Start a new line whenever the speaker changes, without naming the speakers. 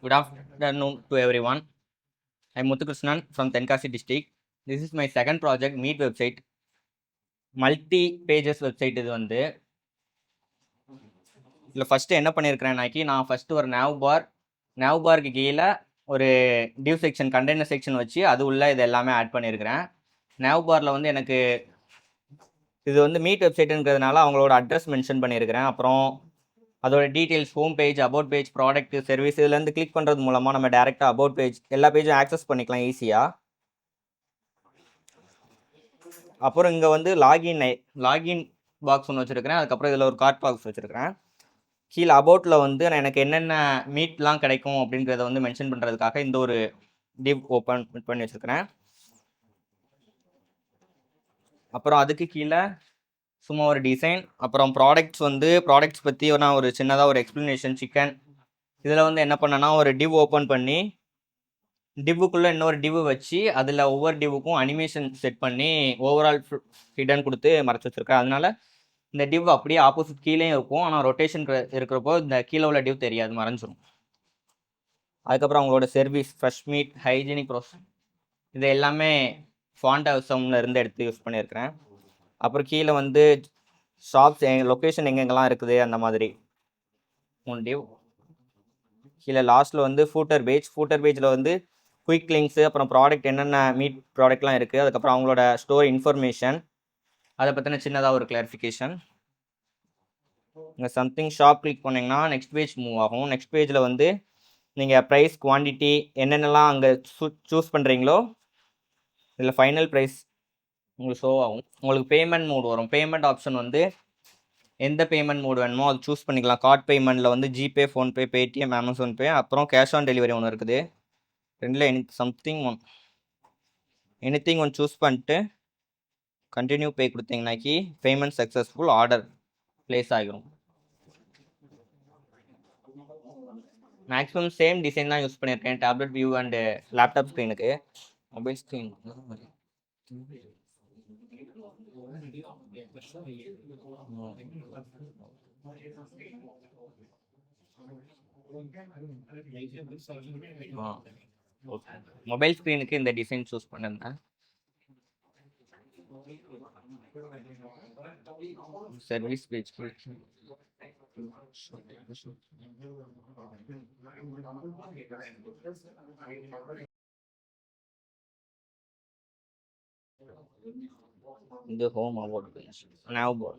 Good afternoon to everyone. I'm Muthukrishnan from Tenkasi district. This is my second project, Meet website. Multi-pages website இது வந்து இதில் first என்ன பண்ணியிருக்கிறேன்னாக்கி நான் first ஒரு nav barக்கு கீழே ஒரு div செக்ஷன் கண்டெய்னர் செக்ஷன் வச்சு அது உள்ள இது எல்லாமே ஆட் பண்ணியிருக்கிறேன். nav barல வந்து எனக்கு இது வந்து மீட் வெப்சைட்டுங்கிறதுனால அவங்களோட அட்ரஸ் மென்ஷன் பண்ணியிருக்கிறேன். அப்புறம் அதோட details, home page, about page, product, service இதுலேருந்து கிளிக் பண்ணுறது மூலமாக நம்ம டேரெக்டாக அபவுட் பேஜ் எல்லா பேஜும் ஆக்சஸ் பண்ணிக்கலாம் ஈஸியாக. அப்புறம் இங்கே வந்து லாகின் பாக்ஸ் ஒன்று வச்சுருக்கிறேன். அதுக்கப்புறம் இதில் ஒரு கார்ட் பாக்ஸ் வச்சுருக்கிறேன். கீழே அபவுட்டில் வந்து எனக்கு என்னென்ன மீட்லாம் கிடைக்கும் அப்படின்றத வந்து மென்ஷன் பண்ணுறதுக்காக இந்த ஒரு டிவ் ஓப்பன் பண்ணி வச்சுருக்கிறேன். அப்புறம் அதுக்கு கீழே சும்மா ஒரு டிசைன், அப்புறம் ப்ராடக்ட்ஸ் பற்றி நான் ஒரு சின்னதாக ஒரு எக்ஸ்ப்ளனேஷன் சிக்கன். இதில் வந்து என்ன பண்ணேன்னா ஒரு டிவ் ஓப்பன் பண்ணி டிவ்வுக்குள்ளே இன்னொரு டிவ் வச்சு அதில் ஒவ்வொரு டிவ்வுக்கும் அனிமேஷன் செட் பண்ணி ஓவரால் ஹிடன் கொடுத்து மறைச்சி வச்சுருக்கேன். அதனால இந்த டிவ் அப்படியே ஆப்போசிட் கீழேயும் இருக்கும், ஆனால் ரொட்டேஷன் இருக்கிறப்போ இந்த கீழே உள்ள டிவ் தெரியாது, மறைஞ்சிரும். அதுக்கப்புறம் அவங்களோட service, fresh meet, hygienic process இது எல்லாமே ஃபாண்ட் ஹவுஸம்ல இருந்து எடுத்து யூஸ் பண்ணியிருக்கிறேன். அப்புறம் கீழே வந்து ஷாப்ஸ் லொக்கேஷன் எங்கெங்கெல்லாம் இருக்குது அந்த மாதிரி 3 டிவ். கீழே லாஸ்ட்டில் வந்து ஃபூட்டர் பேஜில் வந்து குயிக் லிங்க்ஸு, அப்புறம் ப்ராடக்ட் என்னென்ன மீட் ப்ராடக்ட்லாம் இருக்குது, அதுக்கப்புறம் அவங்களோட ஸ்டோர் இன்ஃபர்மேஷன், அதை பற்றின சின்னதாக ஒரு கிளாரிஃபிகேஷன். இங்கே சம்திங் ஷாப் கிளிக் பண்ணிங்கன்னா நெக்ஸ்ட் பேஜ் மூவ் ஆகும். நெக்ஸ்ட் பேஜில் வந்து நீங்கள் ப்ரைஸ், குவான்டிட்டி என்னென்னலாம் அங்கே சூஸ் பண்ணுறீங்களோ இதில் ஃபைனல் ப்ரைஸ் உங்களுக்கு ஷோ ஆகும். உங்களுக்கு பேமெண்ட் மோட் வரும். பேமெண்ட் ஆப்ஷன் வந்து எந்த பேமெண்ட் மோடு வேணுமோ அது சூஸ் பண்ணிக்கலாம். கார்ட் பேமெண்ட்டில் வந்து GPay, PhonePe, Paytm, Amazon pay, அப்புறம் கேஷ் ஆன் டெலிவரி ஒன்று இருக்குது. ரெண்டில் எனிதிங் ஒன் சூஸ் பண்ணிட்டு கண்டினியூ பே கொடுத்தீங்கன்னாக்கி பேமெண்ட் சக்ஸஸ்ஃபுல், ஆர்டர் ப்ளேஸ் ஆகிரும். மேக்ஸிமம் சேம் டிசைன் தான் யூஸ் பண்ணியிருக்கேன், டேப்லெட் வியூ அண்டு லேப்டாப் ஸ்க்ரீனுக்கு. மொபைல் ஸ்க்ரீன் மொபைல் ஸ்க்ரீனுக்கு இந்த டிசைன் சூஸ் பண்ணிருந்தேன். சர்வீஸ் பேஜ் இது home about page, nav bar.